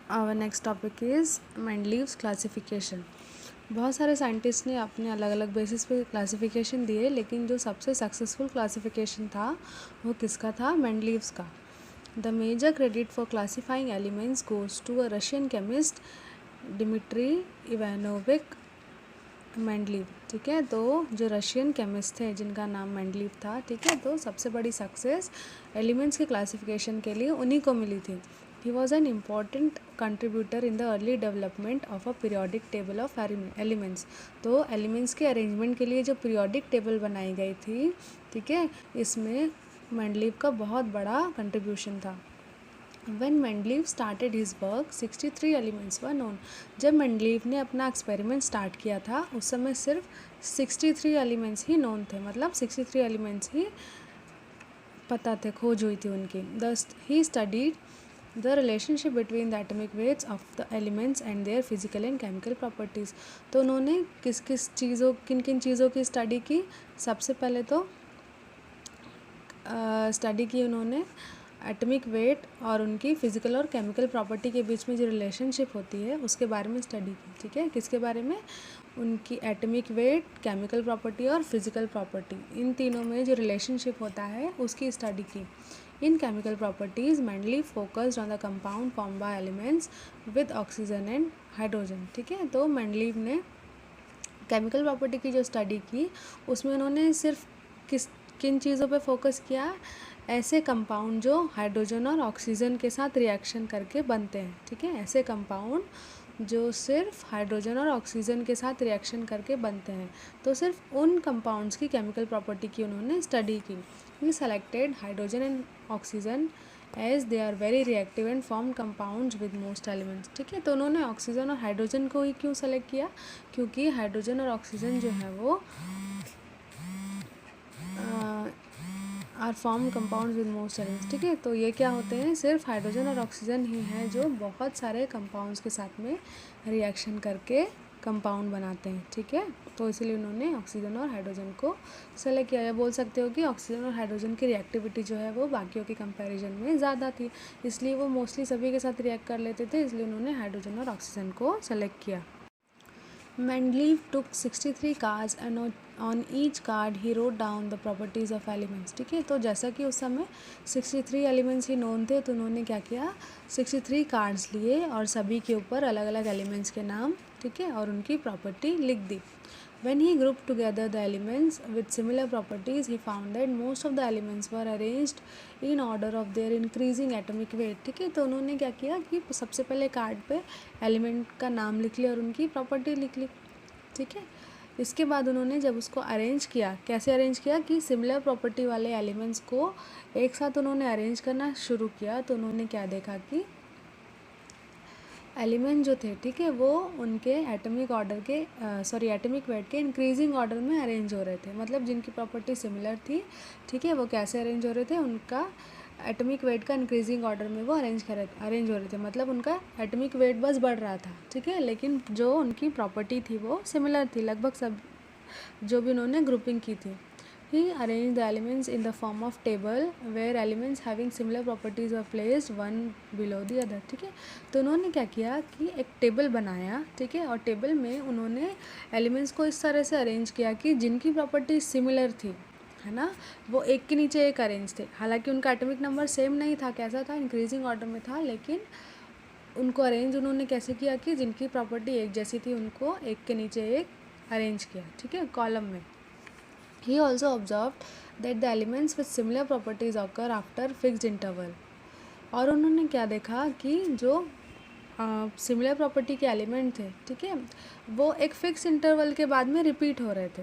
Our next topic is Mendeleev's classification. बहुत सारे scientist ने अपने अलग अलग बेसिस पे क्लासिफिकेशन दिए, लेकिन जो सबसे सक्सेसफुल क्लासिफिकेशन था वो किसका था? मेंडलीव्स का। The major credit for classifying elements goes to a Russian chemist Dmitri Ivanovich Mendeleev. ठीक है, तो जो रशियन केमिस्ट थे जिनका नाम मेंडलीव था, ठीक है, तो सबसे बड़ी सक्सेस एलिमेंट्स के क्लासिफिकेशन के लिए उन्हीं को मिली थी। He was an important contributor in the early development of a periodic table of elements. तो एलिमेंट्स के अरेंजमेंट के लिए जो पीरियोडिक टेबल बनाई गई थी, ठीक है, इसमें मेंडलीव का बहुत बड़ा कंट्रीब्यूशन था। When Mendeleev started his work, 63 elements were known. जब मेंडलीव ने अपना एक्सपेरिमेंट स्टार्ट किया था उस समय सिर्फ 63 एलिमेंट्स ही नोन थे, मतलब 63 एलिमेंट्स ही पता थे, खोज हुई थी उनकी। Thus he studied the relationship between the atomic weights of the elements and their physical and chemical properties. तो उन्होंने किन किन चीज़ों की स्टडी की? सबसे पहले तो स्टडी की उन्होंने एटॉमिक वेट और उनकी फिजिकल और केमिकल प्रॉपर्टी के बीच में जो रिलेशनशिप होती है उसके बारे में स्टडी की। ठीक है, किसके बारे में? उनकी एटॉमिक वेट, केमिकल प्रॉपर्टी और फिजिकल प्रॉपर्टी, इन तीनों में जो रिलेशनशिप होता है उसकी स्टडी की। इन chemical properties Mendeleev focused on the compound form by elements with oxygen and hydrogen. ठीक है, तो मेंडलीव ने केमिकल प्रॉपर्टी की जो स्टडी की उसमें उन्होंने सिर्फ किन चीज़ों पे फोकस किया? ऐसे कंपाउंड जो हाइड्रोजन और ऑक्सीजन के साथ रिएक्शन करके बनते हैं। ठीक है, ऐसे कंपाउंड जो सिर्फ हाइड्रोजन और ऑक्सीजन के साथ रिएक्शन करके बनते हैं, तो सिर्फ उन कंपाउंड्स की केमिकल प्रॉपर्टी की उन्होंने स्टडी की। He selected hydrogen and oxygen as they are very reactive and form compounds with most elements. ठीक है, तो उन्होंने ऑक्सीजन और हाइड्रोजन को ही क्यों सेलेक्ट किया? क्योंकि हाइड्रोजन और ऑक्सीजन जो है वो are form compounds with most elements. ठीक है, तो ये क्या होते हैं? सिर्फ हाइड्रोजन और ऑक्सीजन ही हैं जो बहुत सारे कंपाउंड्स के साथ में रिएक्शन करके कंपाउंड बनाते हैं। ठीक है, तो इसीलिए उन्होंने ऑक्सीजन और हाइड्रोजन को सेलेक्ट किया। या बोल सकते हो कि ऑक्सीजन और हाइड्रोजन की रिएक्टिविटी जो है वो बाकियों के कंपैरिजन में ज़्यादा थी, इसलिए वो मोस्टली सभी के साथ रिएक्ट कर लेते थे, इसलिए उन्होंने हाइड्रोजन और ऑक्सीजन को सेलेक्ट किया। Mendeleev took 63 cards and on each card he wrote down the properties of elements। ठीक है, तो जैसा कि उस समय 63 एलिमेंट्स ही नोन थे, तो उन्होंने क्या किया? 63 कार्ड्स लिए और सभी के ऊपर अलग अलग एलिमेंट्स के नाम, ठीक है, और उनकी प्रॉपर्टी लिख दी। When he grouped together the elements with similar properties, he found that most of the elements were arranged in order of their increasing atomic weight। ठीक है, तो उन्होंने क्या किया कि सबसे पहले कार्ड पे एलिमेंट का नाम लिख लिया और उनकी प्रॉपर्टी लिख ली। ठीक है, इसके बाद उन्होंने जब उसको अरेंज किया, कैसे अरेंज किया कि सिमिलर प्रॉपर्टी वाले एलिमेंट्स को एक साथ उन्होंने अरेंज करना शुरू किया, तो उन्होंने क्या देखा कि एलिमेंट जो थे, ठीक है, वो उनके एटॉमिक ऑर्डर के एटॉमिक वेट के इंक्रीजिंग ऑर्डर में अरेंज हो रहे थे। मतलब जिनकी प्रॉपर्टी सिमिलर थी, ठीक है, वो कैसे अरेंज हो रहे थे? उनका एटॉमिक वेट का इंक्रीजिंग ऑर्डर में वो अरेंज हो रहे थे, मतलब उनका एटॉमिक वेट बस बढ़ रहा था। ठीक है, लेकिन जो उनकी प्रॉपर्टी थी वो सिमिलर थी, लगभग सब जो भी उन्होंने ग्रुपिंग की थी। He arranged the elements in the form of table where elements having similar properties were placed one below the other। ठीक है, तो उन्होंने क्या किया कि एक टेबल बनाया, ठीक है, और टेबल में उन्होंने एलिमेंट्स को इस तरह से अरेंज किया कि जिनकी प्रॉपर्टी सिमिलर थी, है ना, वो एक के नीचे एक अरेंज थे। हालांकि उनका एटॉमिक नंबर सेम नहीं था, कैसा था? इंक्रीजिंग ऑर्डर में था, लेकिन उनको अरेंज उन्होंने कैसे किया कि जिनकी प्रॉपर्टी एक जैसी थी उनको एक के नीचे एक अरेंज किया, ठीक है, कॉलम में। He also observed that the elements with similar properties occur after fixed interval। और उन्होंने क्या देखा कि जो सिमिलर प्रॉपर्टी के एलिमेंट थे, ठीक है, वो एक फिक्स इंटरवल के बाद में रिपीट हो रहे थे,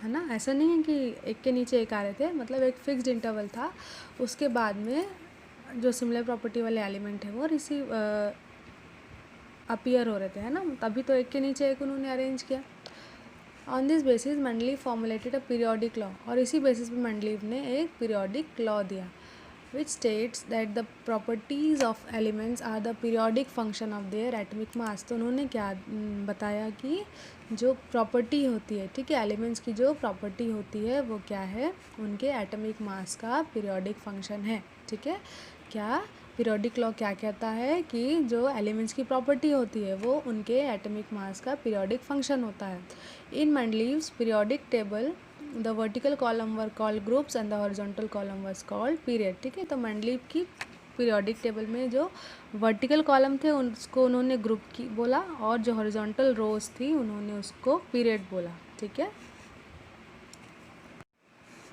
है ना। ऐसा नहीं है कि एक के नीचे एक आ रहे थे, मतलब एक फिक्स्ड इंटरवल था, उसके बाद में जो सिमिलर प्रॉपर्टी वाले एलिमेंट है वो अपीयर हो रहे थे, है ना, तभी तो एक के नीचे एक उन्होंने अरेंज किया। On this basis Mendeleev formulated a periodic law, और इसी बेसिस पे मेंडलीव ने एक पीरियोडिक लॉ दिया, which states that the properties of elements are the periodic function of their atomic mass. तो उन्होंने क्या बताया कि जो प्रॉपर्टी होती है, ठीक है, एलिमेंट्स की जो प्रॉपर्टी होती है वो क्या है? उनके एटॉमिक मास का पीरियोडिक फंक्शन है। ठीक है, क्या? पीरियोडिक लॉ क्या कहता है कि जो एलिमेंट्स की प्रॉपर्टी होती है वो उनके एटॉमिक मास का पीरियोडिक फंक्शन होता है। In Mendeleev's periodic table the vertical column were called groups and the horizontal column was called period. ठीक है, तो मेंडलीव की पीरियोडिक टेबल में जो वर्टिकल कॉलम थे उसको उन्होंने ग्रुप की बोला और जो हॉरिजॉन्टल रोज थी उन्होंने उसको पीरियड बोला। ठीक है,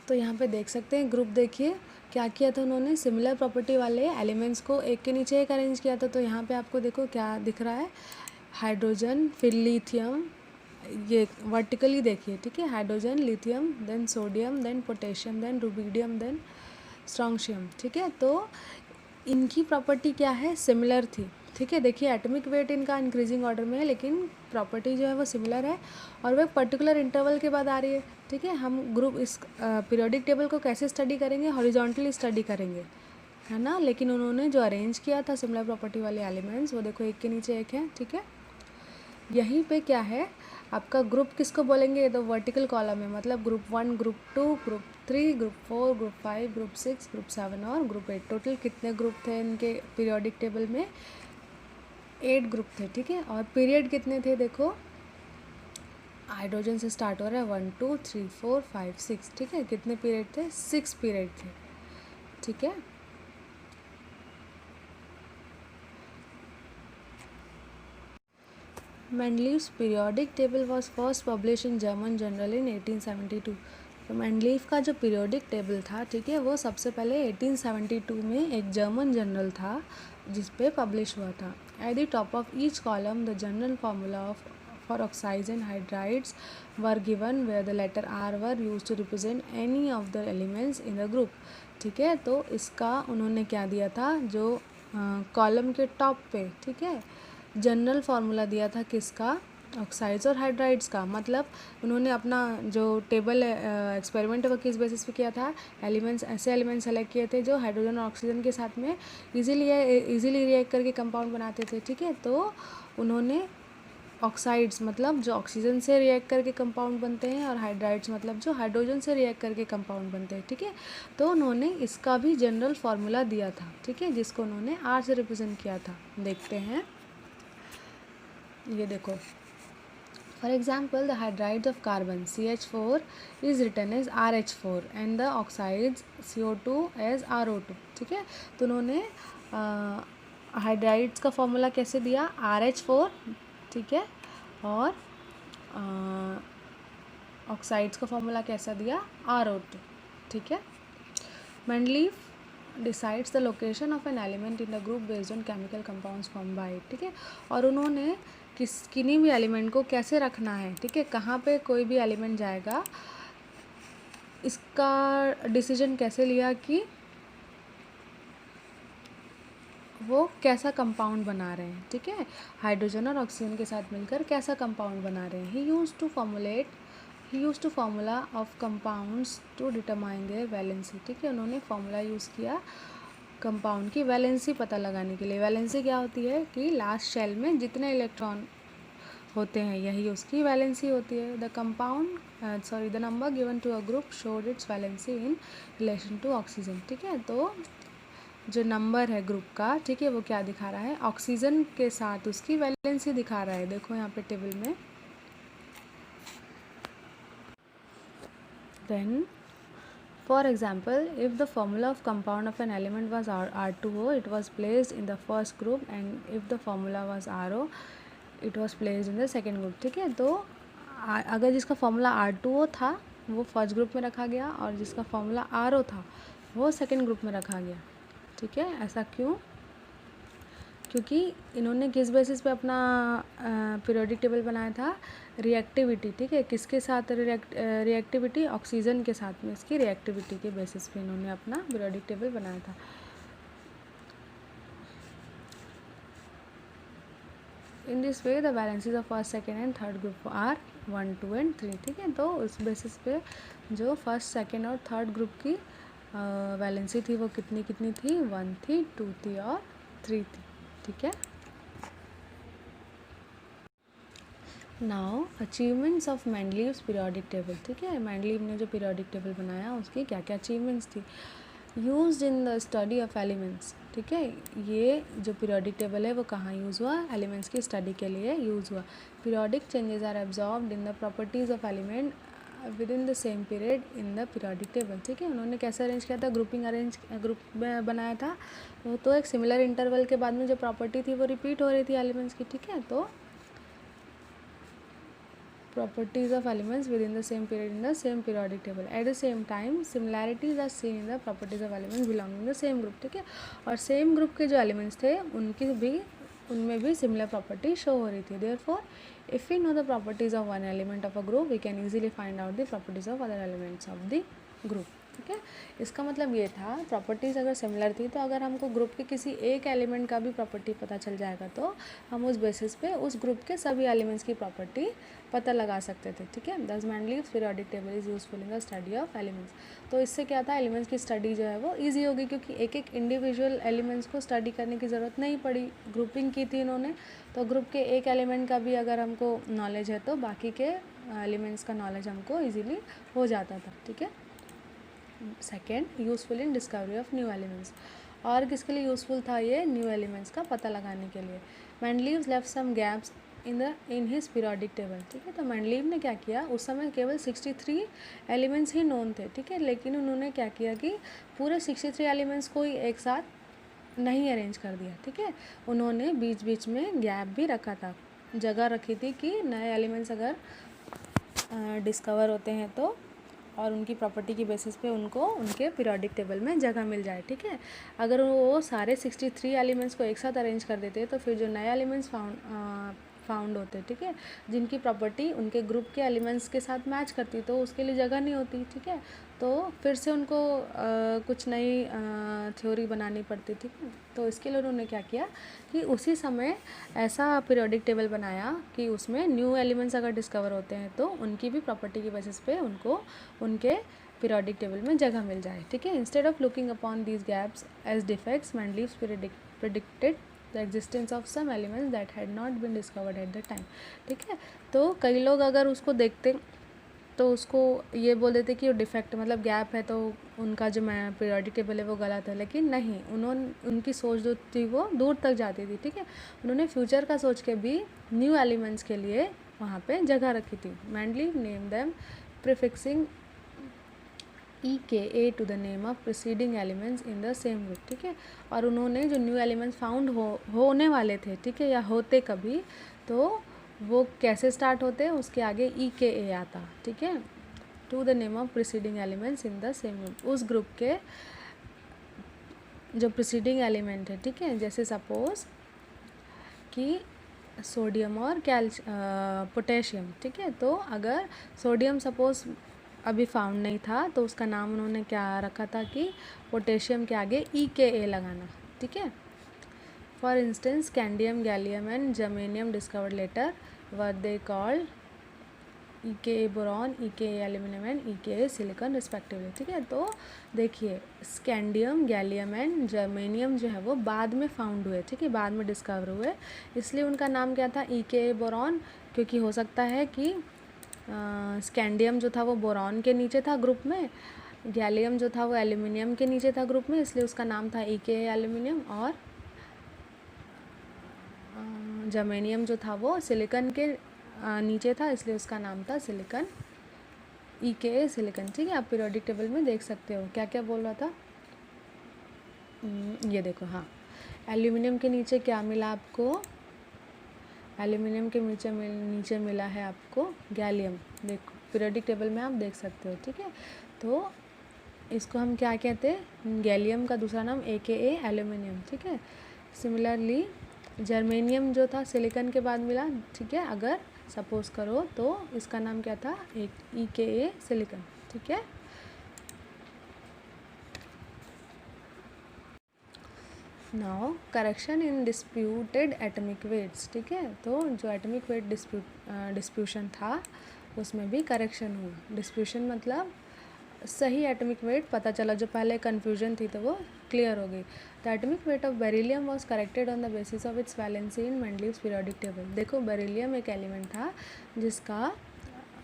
तो यहाँ पे देख सकते हैं ग्रुप, देखिए क्या किया था उन्होंने, सिमिलर प्रॉपर्टी वाले एलिमेंट्स को एक के नीचे एक अरेंज किया था। तो यहाँ पे आपको देखो क्या दिख रहा है, हाइड्रोजन, फिर लिथियम, ये वर्टिकली देखिए। ठीक है, hydrogen, lithium, then sodium, then potassium, then rubidium, then strontium. ठीक है, तो इनकी प्रॉपर्टी क्या है, सिमिलर थी। ठीक है, देखिए एटॉमिक वेट इनका इंक्रीजिंग ऑर्डर में है लेकिन प्रॉपर्टी जो है वो सिमिलर है और वो एक पर्टिकुलर इंटरवल के बाद आ रही है। ठीक है, हम ग्रुप इस पीरियोडिक टेबल को कैसे स्टडी करेंगे, हॉरिजॉन्टली स्टडी करेंगे, है ना। लेकिन उन्होंने जो अरेंज किया था सिमिलर प्रॉपर्टी वाले एलिमेंट्स वो देखो एक के नीचे एक है। ठीक है, यहीं पे क्या है आपका ग्रुप किसको बोलेंगे, ये तो वर्टिकल कॉलम है, मतलब group 1, group 2, group 3, group 4, group 5, group 6, group 7 और ग्रुप 8। टोटल कितने ग्रुप थे इनके पीरियोडिक टेबल में, 8 ग्रुप थे। ठीक है, और पीरियड कितने थे, देखो हाइड्रोजन से स्टार्ट हो रहा है 1 2 3 4 5 6। ठीक है, कितने पीरियड थे, 6 पीरियड थे। ठीक है, Mendeleev's periodic table was first publish in German journal in 1872। तो मेंडलीव का जो पीरियोडिक टेबल था, ठीक है, वो सबसे पहले 1872 में एक जर्मन जर्नल था जिस पे पब्लिश हुआ था। At the top of each column the general formula of for oxides and hydrides were given where the letter R were used to represent any of the elements in the group। ठीक है, तो इसका उन्होंने क्या दिया था, जो column के टॉप पे, ठीक है, जनरल फार्मूला दिया था किसका, ऑक्साइड्स और हाइड्राइड्स का। मतलब उन्होंने अपना जो टेबल एक्सपेरिमेंट है वो किस बेसिस पे किया था, एलिमेंट्स, ऐसे एलिमेंट्स सेलेक्ट किए थे जो हाइड्रोजन और ऑक्सीजन के साथ में इजीली रिएक्ट करके कंपाउंड बनाते थे। ठीक है, तो उन्होंने ऑक्साइड्स मतलब जो ऑक्सीजन से रिएक्ट करके कंपाउंड बनते हैं और हाइड्राइड्स मतलब जो हाइड्रोजन से रिएक्ट करके कंपाउंड बनते हैं। ठीक है, तो उन्होंने इसका भी जनरल फार्मूला दिया था। ठीक है, जिसको उन्होंने आर से रिप्रेजेंट किया था। देखते हैं, ये देखो, for example the hydrides of carbon CH4 is written as RH4 and the oxides CO2 as RO2। ठीक है, तो उन्होंने हाइड्राइड्स का फॉर्मूला कैसे दिया, RH4, ठीक है, और ऑक्साइड्स का फॉर्मूला कैसा दिया, RO2। ठीक है, Mendeleev decides the location of an element in the group based on chemical compounds form by it. ठीक है, और उन्होंने किन्हीं भी एलिमेंट को कैसे रखना है, ठीक है, कहाँ पे कोई भी एलिमेंट जाएगा, इसका डिसीजन कैसे लिया कि वो कैसा कंपाउंड बना रहे हैं। ठीक है, हाइड्रोजन और ऑक्सीजन के साथ मिलकर कैसा कंपाउंड बना रहे हैं। He use to formula of compounds to determine their valency. ठीक है, उन्होंने फार्मूला यूज़ किया कंपाउंड की वैलेंसी पता लगाने के लिए। वैलेंसी क्या होती है कि लास्ट शेल में जितने इलेक्ट्रॉन होते हैं यही उसकी वैलेंसी होती है। The number given to a group showed its valency in relation to oxygen. ठीक है, तो जो नंबर है ग्रुप का, ठीक है, वो क्या दिखा रहा है, ऑक्सीजन के साथ उसकी वैलेंसी दिखा रहा है। देखो यहाँ पे टेबल में, then for example if the formula of compound of an element was R2O it was placed in the first group and if the formula was RO it was placed in the second group. ठीक है, तो अगर जिसका formula R2O था वो first group में रखा गया और जिसका फॉर्मूला RO था वो सेकेंड ग्रुप में रखा गया। ठीक है, ऐसा क्यों, क्योंकि इन्होंने किस बेसिस पे अपना पीरियोडिक टेबल बनाया था, रिएक्टिविटी। ठीक है, किसके साथ रिएक्टिविटी, ऑक्सीजन के साथ में इसकी रिएक्टिविटी के बेसिस पे इन्होंने अपना पीरियोडिक टेबल बनाया था। In this way the valencies of first, second and third group are 1 2 and 3। ठीक है, तो उस बेसिस पे जो फर्स्ट, सेकेंड और थर्ड ग्रुप की वैलेंसी थी वो कितनी कितनी थी, 1 थी, 2 थी और 3 थी। ठीक है, now achievements of Mendeleev's periodic table. ठीक है, मेंडलीव ने जो पीरियोडिक टेबल बनाया उसकी क्या क्या अचीवमेंट्स थी। Used in the study of elements. ठीक है। ये जो पीरियोडिक टेबल है वो कहाँ यूज़ हुआ, एलिमेंट्स की स्टडी के लिए यूज़ हुआ। Periodic changes are absorbed in the properties of element within the same period in the periodic table. ठीक है, उन्होंने कैसे अरेंज किया था, ग्रुप बनाया था। तो एक सिमिलर इंटरवल के बाद में जो प्रॉपर्टी थी वो रिपीट हो रही थी एलिमेंट्स की। ठीक है, तो properties of elements within the same period in the same periodic table. At the same time, similarities are seen in the properties of elements belonging to the same group. ठीक है, और सेम ग्रुप के जो elements थे उनमें भी similar property show हो रही थी। Therefore, if we know the properties of one element of a group, we can easily find out the properties of other elements of the group. ठीक है, इसका मतलब ये था प्रॉपर्टीज़ अगर सिमिलर थी तो अगर हमको ग्रुप के किसी एक एलिमेंट का भी प्रॉपर्टी पता चल जाएगा तो हम उस बेसिस पे उस ग्रुप के सभी एलिमेंट्स की प्रॉपर्टी पता लगा सकते थे। ठीक है, दस Mendeleev's periodic table is useful in the study of elements. तो इससे क्या था, एलिमेंट्स की स्टडी जो है वो ईजी होगी, क्योंकि एक एक इंडिविजुअल एलिमेंट्स को स्टडी करने की ज़रूरत नहीं पड़ी, ग्रुपिंग की थी इन्होंने। तो ग्रुप के एक एलिमेंट का भी अगर हमको नॉलेज है तो बाकी के एलिमेंट्स का नॉलेज हमको ईजिली हो जाता था। ठीक है, second, useful in discovery of new elements. और किसके लिए यूज़फुल था ये, न्यू एलिमेंट्स का पता लगाने के लिए। Mendeleev's left some gaps in his periodic table. ठीक है, तो मेंडलीव ने क्या किया, उस समय केवल 63 एलिमेंट्स ही नोन थे। ठीक है, लेकिन उन्होंने क्या किया कि पूरे 63 एलिमेंट्स को ही एक साथ नहीं अरेंज कर दिया। ठीक है, उन्होंने बीच बीच में गैप भी रखा था, जगह रखी थी कि नए एलिमेंट्स अगर डिस्कवर होते हैं तो और उनकी प्रॉपर्टी की बेसिस पे उनको उनके पीरियोडिक टेबल में जगह मिल जाए। ठीक है, अगर वो सारे 63 एलिमेंट्स को एक साथ अरेंज कर देते तो फिर जो नए एलिमेंट्स फाउंड होते, ठीक है, जिनकी प्रॉपर्टी उनके ग्रुप के एलिमेंट्स के साथ मैच करती, तो उसके लिए जगह नहीं होती। ठीक है, तो फिर से उनको कुछ नई थ्योरी बनानी पड़ती। ठीक है, तो इसके लिए उन्होंने क्या किया कि उसी समय ऐसा पीरियोडिक टेबल बनाया कि उसमें न्यू एलिमेंट्स अगर डिस्कवर होते हैं तो उनकी भी प्रॉपर्टी की बेसिस पे उनको उनके पीरियोडिक टेबल में जगह मिल जाए। ठीक है, instead of looking upon these gaps as defects, Mendeleev's predicted the existence of some elements that had not been discovered at the time. ठीक है, तो कई लोग अगर उसको देखते तो उसको ये बोल देते कि वो डिफेक्ट मतलब गैप है, तो उनका जो पीरियोडिक टेबल है वो गलत है। लेकिन नहीं, उनकी सोच जो थी वो दूर तक जाती थी। ठीक है, उन्होंने फ्यूचर का सोच के भी न्यू एलिमेंट्स के लिए वहाँ पे जगह रखी थी। Mendeleev name them prefixing EKA to the name of preceding elements in the same group. ठीक है, और उन्होंने जो न्यू एलिमेंट्स फाउंड होने वाले थे, ठीक है, या होते कभी, तो वो कैसे स्टार्ट होते हैं, उसके आगे EKA आता। ठीक है, to the name of preceding elements in the same group, उस ग्रुप के जो प्रीसीडिंग एलिमेंट है। ठीक है, जैसे सपोज कि सोडियम और पोटेशियम। ठीक है, तो अगर सोडियम सपोज अभी फाउंड नहीं था तो उसका नाम उन्होंने क्या रखा था कि पोटेशियम के आगे EKA लगाना। ठीक है, for instance scandium, gallium and germanium discovered later were they called EKA boron, EKA aluminium and EKA silicon respectively. ठीक है, तो देखिए स्कैंडियम, गैलियम एंड जर्मेनियम जो है वो बाद में फाउंड हुए। ठीक है, बाद में डिस्कवर हुए, इसलिए उनका नाम क्या था, EKA बोरॉन, क्योंकि हो सकता है कि स्कैंडियम जो था वो बोरॉन के नीचे था ग्रुप में, गैलियम जो था वो एल्यूमिनियम के नीचे था ग्रुप में, इसलिए उसका नाम था EKA एल्यूमिनियम, और जर्मेनियम जो था वो सिलिकॉन के नीचे था, इसलिए उसका नाम था सिलिकॉन, EKA सिलिकॉन। ठीक है, आप पीरियोडिक टेबल में देख सकते हो क्या क्या बोल रहा था। ये देखो, हाँ, एल्यूमिनियम के नीचे क्या मिला आपको, एल्यूमिनियम के नीचे मिला है आपको गैलियम। देखो पीरियोडिक टेबल में आप देख सकते हो। ठीक है, तो इसको हम क्या कहते हैं, गैलियम का दूसरा नाम EKA एल्यूमिनियम। ठीक है, सिमिलरली जर्मेनियम जो था सिलिकॉन के बाद मिला। ठीक है, अगर सपोज करो तो इसका नाम क्या था, EKA सिलिकॉन। ठीक है, now correction in disputed atomic weights. ठीक है, तो जो एटॉमिक वेट डिस्प्यूशन था उसमें भी करेक्शन हुआ। डिस्प्यूशन मतलब सही एटॉमिक वेट पता चला, जो पहले कन्फ्यूजन थी तो वो क्लियर हो गई। The atomic weight of beryllium was corrected on the basis of its valency in Mendeleev's periodic table. देखो बेरिलियम एक एलिमेंट था जिसका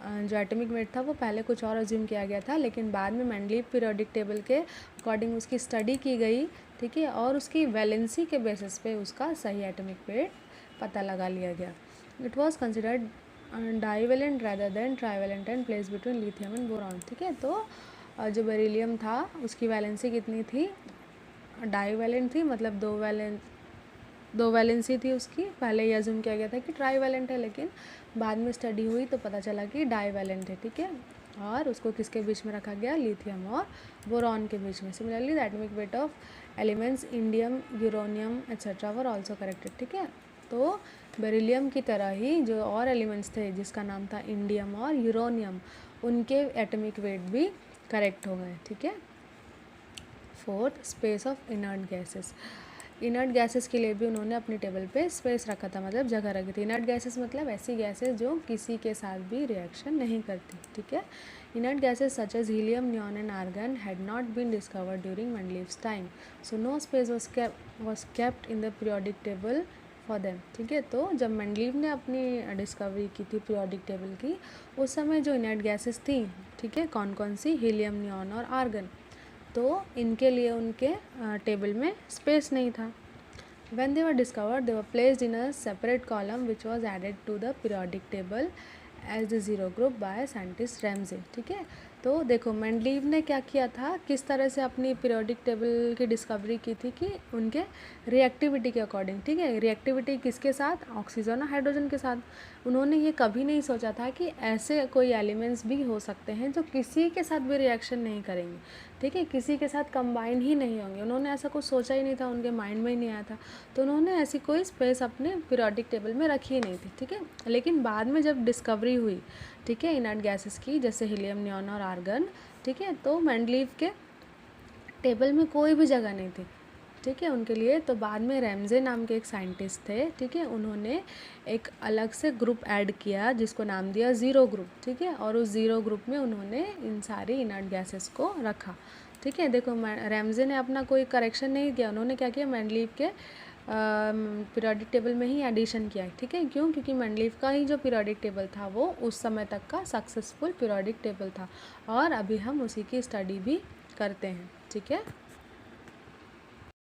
जो एटॉमिक वेट था वो पहले कुछ और अज्यूम किया गया था, लेकिन बाद में मेंडलीव पीरियोडिक टेबल के अकॉर्डिंग उसकी स्टडी की गई। ठीक है, और उसकी वैलेंसी के बेसिस पे उसका सही एटॉमिक वेट पता लगा लिया गया। It was considered divalent rather than trivalent and place between lithium and boron. ठीक है, तो जो बेरिलियम था उसकी वैलेंसी कितनी थी, डाईवेलेंट थी, मतलब दो वैलेंसी थी उसकी। पहले ये अज्यूम किया गया था कि ट्राईवेलेंट है, लेकिन बाद में स्टडी हुई तो पता चला कि डाईवेलेंट है। ठीक है, और उसको किसके बीच में रखा गया, लिथियम और बोरॉन के बीच में। Similarly the atomic weight of elements indium, uranium etcetera were also corrected. ठीक है, तो बेरिलियम की तरह ही जो और एलिमेंट्स थे जिसका नाम था इंडियम और यूरेनियम, उनके एटॉमिक वेट भी करेक्ट हो गए। ठीक है, fourth, space of inert gases. Inert gases के लिए भी उन्होंने अपनी टेबल पे स्पेस रखा था, मतलब जगह रखी थी। इनर्ट गैसेस मतलब ऐसी गैसेस जो किसी के साथ भी रिएक्शन नहीं करती। ठीक है, inert gases such as helium, neon and argon had not been discovered during Mendeleev's time, so no space was kept in the periodic table for them। ठीक है, तो जब मेंडलीव ने अपनी डिस्कवरी की थी पीरियोडिक टेबल की, उस समय जो इनर्ट गैसेस थी, ठीक है, कौन कौन सी, हीलियम, नियॉन और आर्गन, तो इनके लिए उनके टेबल में स्पेस नहीं था। When they were discovered, they were placed in a separate column which was added to the periodic table as the zero group by scientist Ramsay। ठीक है, तो देखो मेंडलीव ने क्या किया था, किस तरह से अपनी पीरियोडिक टेबल की डिस्कवरी की थी कि उनके रिएक्टिविटी के अकॉर्डिंग। ठीक है, रिएक्टिविटी किसके साथ, ऑक्सीजन और हाइड्रोजन के साथ। उन्होंने ये कभी नहीं सोचा था कि ऐसे कोई एलिमेंट्स भी हो सकते हैं जो किसी के साथ भी रिएक्शन नहीं करेंगे। ठीक है, किसी के साथ कंबाइन ही नहीं होंगे, उन्होंने ऐसा कुछ सोचा ही नहीं था, उनके माइंड में ही नहीं आया था, तो उन्होंने ऐसी कोई स्पेस अपने पीरियोडिक टेबल में रखी ही नहीं थी। ठीक है, लेकिन बाद में जब डिस्कवरी हुई, ठीक है, इनर्ट गैसेस की, जैसे हीलियम, नियॉन और आर्गन, ठीक है, तो मेंडलीव के टेबल में कोई भी जगह नहीं थी। ठीक है, उनके लिए तो बाद में रैमजे नाम के एक साइंटिस्ट थे, ठीक है, उन्होंने एक अलग से ग्रुप ऐड किया जिसको नाम दिया ज़ीरो ग्रुप। ठीक है, और उस ज़ीरो ग्रुप में उन्होंने इन सारी इनर्ट गैसेस को रखा। ठीक है, देखो रैमजे ने अपना कोई करेक्शन नहीं किया, उन्होंने क्या किया, मेंडलीव के पीरियोडिक टेबल में ही एडिशन किया। ठीक है, क्यों, क्योंकि मेंडलीव का ही जो पीरियोडिक टेबल था वो उस समय तक का सक्सेसफुल पीरियोडिक टेबल था, और अभी हम उसी की स्टडी भी करते हैं। ठीक है।